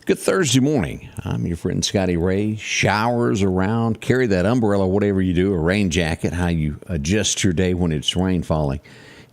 Good Thursday morning. I'm your friend Scotty Ray. Showers around. Carry that umbrella, whatever you do, a rain jacket, how you adjust your day when it's rain falling.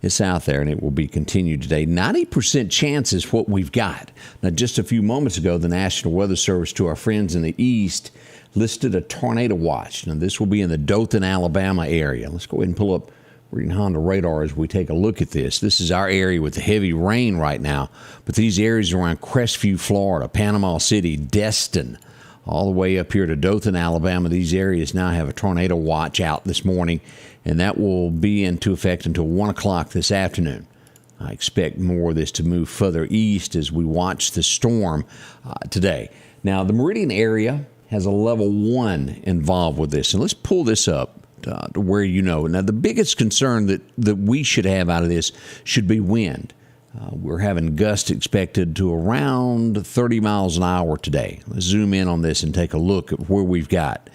It's out there, and it will be continued today. 90% chance is what we've got. Now, just a few moments ago, the National Weather Service, to our friends in the east, listed a tornado watch. Now, this will be in the Dothan, Alabama area. Let's go ahead and pull up Meridian Honda radar as we take a look at this. This is our area with the heavy rain right now, but these areas around Crestview, Florida, Panama City, Destin, all the way up here to Dothan, Alabama, these areas now have a tornado watch out this morning, and that will be into effect until 1 o'clock this afternoon. I expect more of this to move further east as we watch the storm today. Now, the Meridian area has a level 1 involved with this, and let's pull this up to where you know. Now, the biggest concern that we should have out of this should be wind. We're having gusts expected to around 30 miles an hour today. Let's zoom in on this and take a look at where we've got.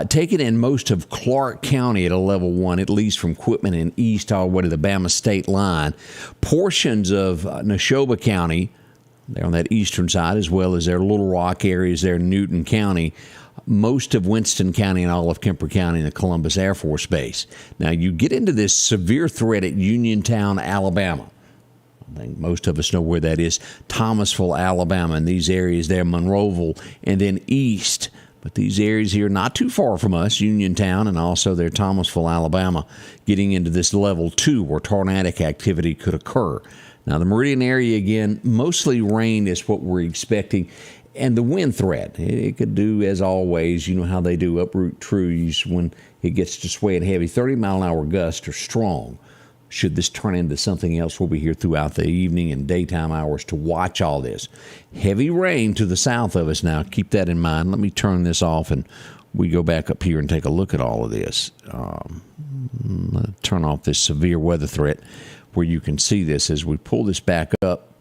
Taking in most of Clark County at a level 1, at least from Quitman and east all the way to the Bama state line. Portions of Neshoba County, they're on that eastern side, as well as their Little Rock areas there in Newton County. Most of Winston County and all of Kemper County and the Columbus Air Force Base. Now, you get into this severe threat at Uniontown, Alabama. I think most of us know where that is. Thomasville, Alabama, and these areas there, Monroeville, and then east. But these areas here, not too far from us, Uniontown and also their Thomasville, Alabama, getting into this level 2 where tornadic activity could occur. Now, the Meridian area, again, mostly rain is what we're expecting. And the wind threat, it could do, as always, you know how they do, uproot trees when it gets to swaying heavy. 30-mile-an-hour gusts are strong. Should this turn into something else, we'll be here throughout the evening and daytime hours to watch all this. Heavy rain to the south of us now. Keep that in mind. Let me turn this off, and we go back up here and take a look at all of this. Turn off this severe weather threat where you can see this as we pull this back up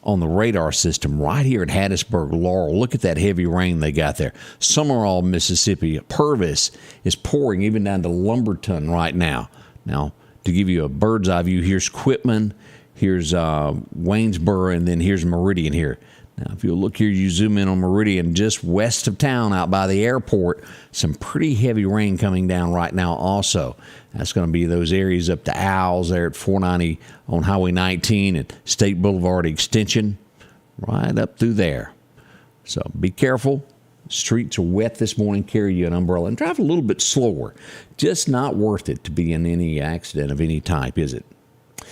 on the radar system right here at Hattiesburg, Laurel. Look at that heavy rain they got there. Summerall, Mississippi. Purvis is pouring even down to Lumberton right now. Now, to give you a bird's eye view, here's Quitman, here's Waynesboro, and then here's Meridian here. Now, if you look here, you zoom in on Meridian, just west of town out by the airport, some pretty heavy rain coming down right now also. That's going to be those areas up to Owls there at 490 on Highway 19 and State Boulevard Extension, right up through there. So be careful. Streets are wet this morning. Carry you an umbrella and drive a little bit slower. Just not worth it to be in any accident of any type, is it?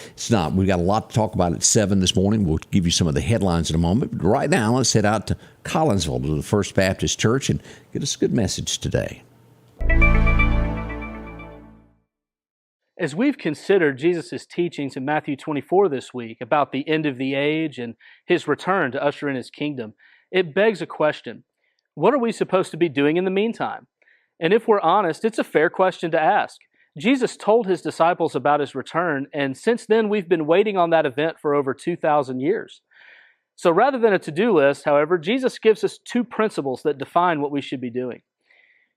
It's not. We've got a lot to talk about at 7 this morning. We'll give you some of the headlines in a moment. But right now, let's head out to Collinsville, to the First Baptist Church, and get us a good message today. As we've considered Jesus' teachings in Matthew 24 this week about the end of the age and his return to usher in his kingdom, it begs a question. What are we supposed to be doing in the meantime? And if we're honest, it's a fair question to ask. Jesus told his disciples about his return, and since then we've been waiting on that event for over 2,000 years. So rather than a to-do list, however, Jesus gives us 2 principles that define what we should be doing.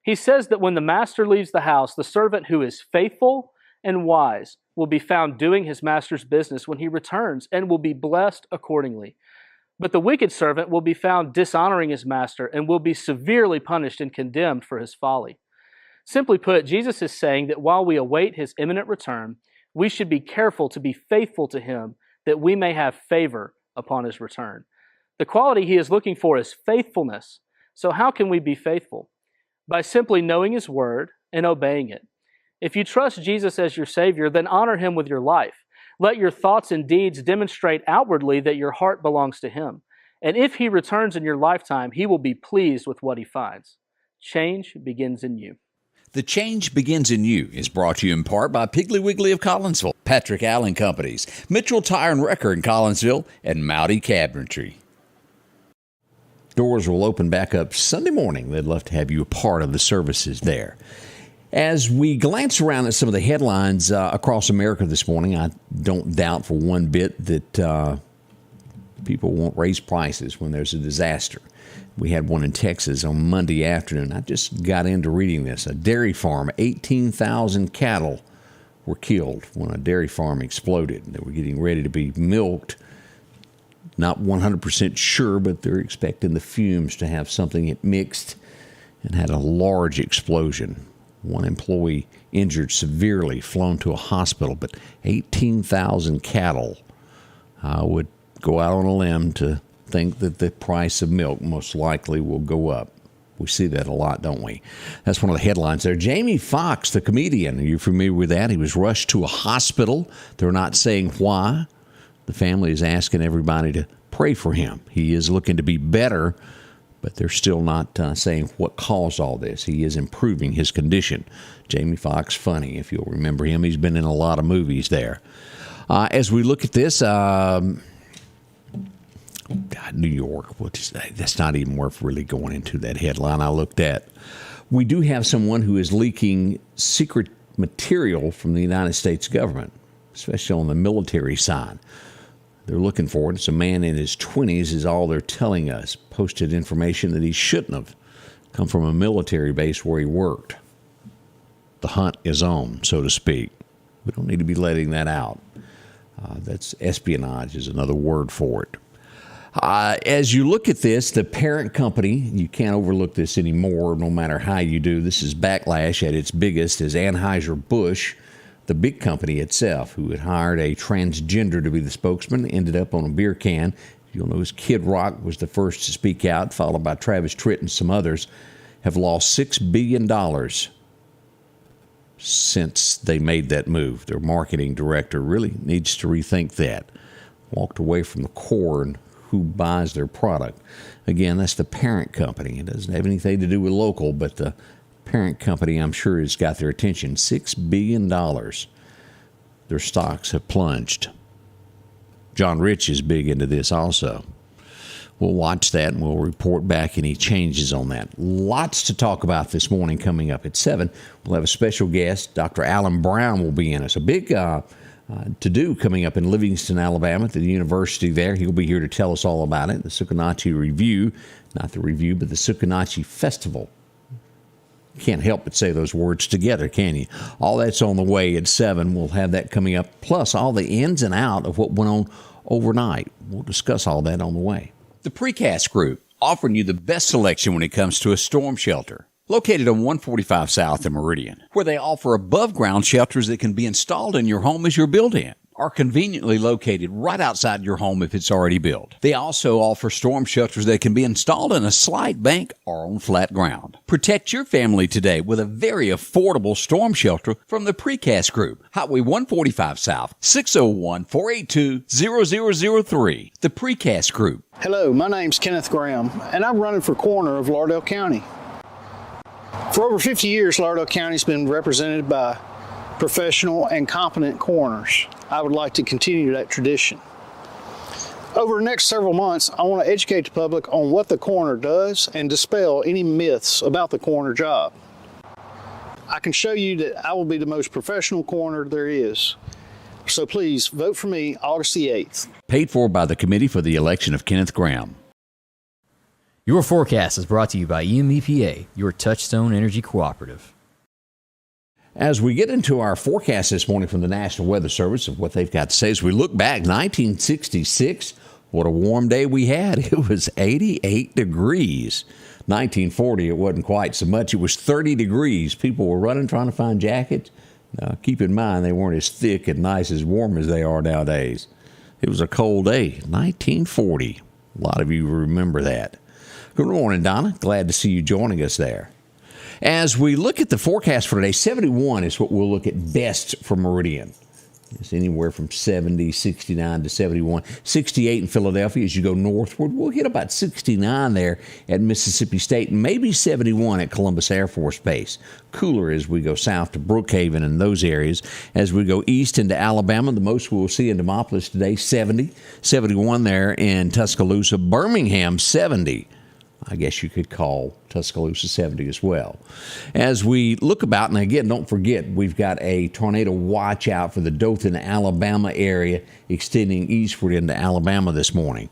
He says that when the master leaves the house, the servant who is faithful and wise will be found doing his master's business when he returns and will be blessed accordingly. But the wicked servant will be found dishonoring his master and will be severely punished and condemned for his folly. Simply put, Jesus is saying that while we await his imminent return, we should be careful to be faithful to him that we may have favor upon his return. The quality he is looking for is faithfulness. So how can we be faithful? By simply knowing his word and obeying it. If you trust Jesus as your Savior, then honor him with your life. Let your thoughts and deeds demonstrate outwardly that your heart belongs to him. And if he returns in your lifetime, he will be pleased with what he finds. Change begins in you. The Change Begins in You is brought to you in part by Piggly Wiggly of Collinsville, Patrick Allen Companies, Mitchell Tire and Wrecker in Collinsville, and Mowdy Cabinetry. Doors will open back up Sunday morning. They'd love to have you a part of the services there. As we glance around at some of the headlines across America this morning, I don't doubt for one bit that people won't raise prices when there's a disaster. We had one in Texas on Monday afternoon. I just got into reading this. A dairy farm, 18,000 cattle were killed when a dairy farm exploded. They were getting ready to be milked. Not 100% sure, but they're expecting the fumes to have something that mixed and had a large explosion. One employee injured severely, flown to a hospital, but 18,000 cattle. I would go out on a limb to think that the price of milk most likely will go up. We see that a lot, don't we? That's one of the headlines there. Jamie Foxx, the comedian, are you familiar with that? He was rushed to a hospital. They're not saying why. The family is asking everybody to pray for him. He is looking to be better, but they're still not saying what caused all this. He is improving his condition. Jamie Foxx, funny, if you'll remember him. He's been in a lot of movies there. As we look at this, New York, that's not even worth really going into that headline I looked at. We do have someone who is leaking secret material from the United States government, especially on the military side. They're looking for it. It's a man in his 20s is all they're telling us. Posted information that he shouldn't have come from a military base where he worked. The hunt is on, so to speak. We don't need to be letting that out. That's espionage is another word for it. As you look at this, the parent company, you can't overlook this anymore, no matter how you do. This is backlash at its biggest as Anheuser-Busch, the big company itself, who had hired a transgender to be the spokesman, ended up on a beer can. You'll notice Kid Rock was the first to speak out, followed by Travis Tritt and some others, have lost $6 billion since they made that move. Their marketing director really needs to rethink that. Walked away from the core and who buys their product. Again, that's the parent company. It doesn't have anything to do with local, but the parent company, I'm sure, has got their attention. $6 billion. Their stocks have plunged. John Rich is big into this also. We'll watch that and we'll report back any changes on that. Lots to talk about this morning coming up at 7. We'll have a special guest. Dr. Alan Brown will be in us. A big to-do coming up in Livingston, Alabama at the university there. He'll be here to tell us all about it. The Sukanachi Review, not the review, but the Sukanachi Festival. Can't help but say those words together, can you? All that's on the way at 7. We'll have that coming up, plus all the ins and out of what went on overnight. We'll discuss all that on the way. The Precast Group, offering you the best selection when it comes to a storm shelter. Located on 145 South in Meridian, where they offer above-ground shelters that can be installed in your home as you're built in, are conveniently located right outside your home if it's already built. They also offer storm shelters that can be installed in a slight bank or on flat ground. Protect your family today with a very affordable storm shelter from the Precast Group. Highway 145 South, 601-482-0003. The Precast Group. Hello, my name's Kenneth Graham, and I'm running for coroner of Lauderdale County. For over 50 years, Lauderdale County's been represented by professional and competent coroners. I would like to continue that tradition. Over the next several months, I want to educate the public on what the coroner does and dispel any myths about the coroner job. I can show you that I will be the most professional coroner there is. So please vote for me August the 8th. Paid for by the Committee for the Election of Kenneth Graham. Your forecast is brought to you by EMEPA, your Touchstone Energy Cooperative. As we get into our forecast this morning from the National Weather Service of what they've got to say, as we look back, 1966, what a warm day we had. It was 88 degrees. 1940, it wasn't quite so much. It was 30 degrees. People were running, trying to find jackets. Now, keep in mind, they weren't as thick and nice as warm as they are nowadays. It was a cold day, 1940. A lot of you remember that. Good morning, Donna. Glad to see you joining us there. As we look at the forecast for today, 71 is what we'll look at best for Meridian. It's anywhere from 70, 69 to 71. 68 in Philadelphia as you go northward. We'll hit about 69 there at Mississippi State, and maybe 71 at Columbus Air Force Base. Cooler as we go south to Brookhaven and those areas. As we go east into Alabama, the most we'll see in Demopolis today, 70. 71 there in Tuscaloosa. Birmingham, 70. I guess you could call Tuscaloosa 70 as well. As we look about, and again, don't forget, we've got a tornado watch out for the Dothan, Alabama area extending eastward into Alabama this morning.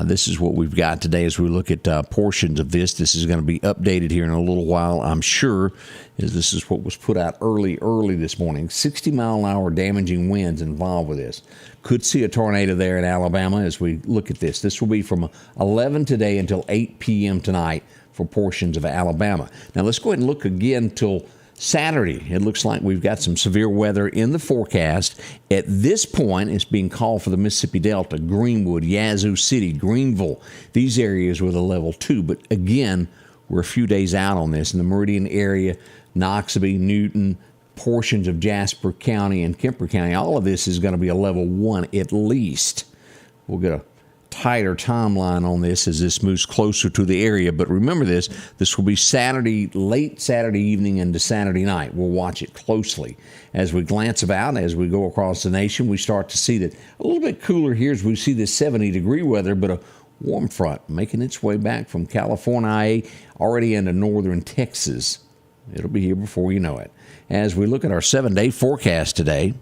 This is what we've got today as we look at portions of this. This is going to be updated here in a little while, I'm sure, as this is what was put out early this morning. 60-mile-an-hour damaging winds involved with this. Could see a tornado there in Alabama as we look at this. This will be from 11 today until 8 p.m. tonight for portions of Alabama. Now let's go ahead and look again till Saturday. It looks like we've got some severe weather in the forecast. At this point, it's being called for the Mississippi Delta, Greenwood, Yazoo City, Greenville, these areas with a level 2. But again, we're a few days out on this in the Meridian area, Noxubee, Newton, portions of Jasper County and Kemper County. All of this is going to be a level 1 at least. We'll get a tighter timeline on this as this moves closer to the area. But remember this will be Saturday, late Saturday evening into Saturday night. We'll watch it closely. As we glance about, as we go across the nation, we start to see that a little bit cooler here as we see this 70-degree weather, but a warm front making its way back from California already into northern Texas. It'll be here before you know it. As we look at our 7-day forecast today,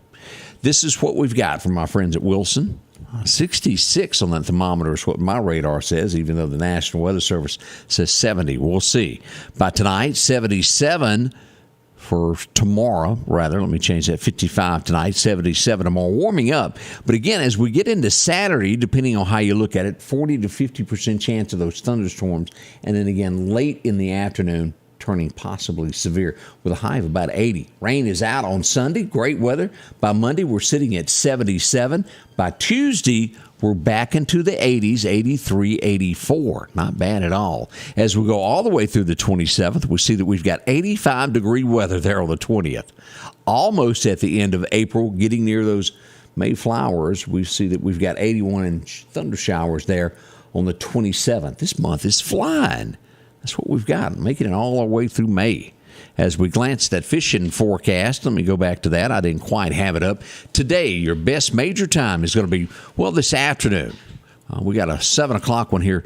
this is what we've got from my friends at Wilson. 66 on that thermometer is what my radar says, even though the National Weather Service says 70. We'll see. By tonight, 77 for tomorrow, rather. Let me change that. 55 tonight, 77 tomorrow. Warming up. But again, as we get into Saturday, depending on how you look at it, 40 to 50% chance of those thunderstorms. And then again, late in the afternoon, turning possibly severe with a high of about 80. Rain is out on Sunday. Great weather. By Monday, we're sitting at 77. By Tuesday, we're back into the 80s, 83, 84. Not bad at all. As we go all the way through the 27th, we see that we've got 85-degree weather there on the 20th. Almost at the end of April, getting near those May flowers, we see that we've got 81-inch thunder showers there on the 27th. This month is flying. That's what we've got, making it all our way through May. As we glance at that fishing forecast, let me go back to that. I didn't quite have it up. Today, your best major time is going to be, well, this afternoon. We got a 7 o'clock one here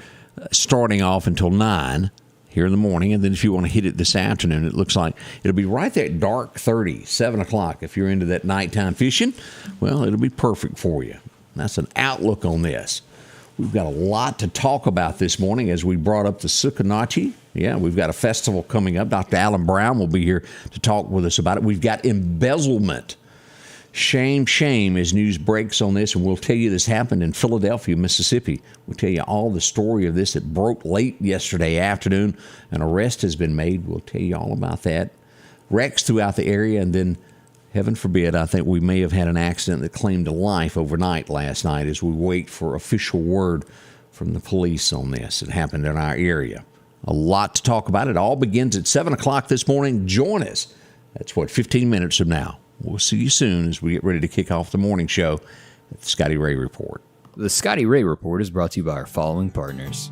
starting off until 9 here in the morning. And then if you want to hit it this afternoon, it looks like it'll be right there at dark 30, 7 o'clock. If you're into that nighttime fishing, well, it'll be perfect for you. That's an outlook on this. We've got a lot to talk about this morning as we brought up the Sukanachi. Yeah, we've got a festival coming up. Dr. Alan Brown will be here to talk with us about it. We've got embezzlement. Shame, shame as news breaks on this, and we'll tell you this happened in Philadelphia, Mississippi. We'll tell you all the story of this. It broke late yesterday afternoon. An arrest has been made. We'll tell you all about that. Wrecks throughout the area, and then heaven forbid, I think we may have had an accident that claimed a life overnight last night as we wait for official word from the police on this. It happened in our area. A lot to talk about. It all begins at 7 o'clock this morning. Join us. That's 15 minutes from now. We'll see you soon as we get ready to kick off the morning show at the Scotty Ray Report. The Scotty Ray Report is brought to you by our following partners.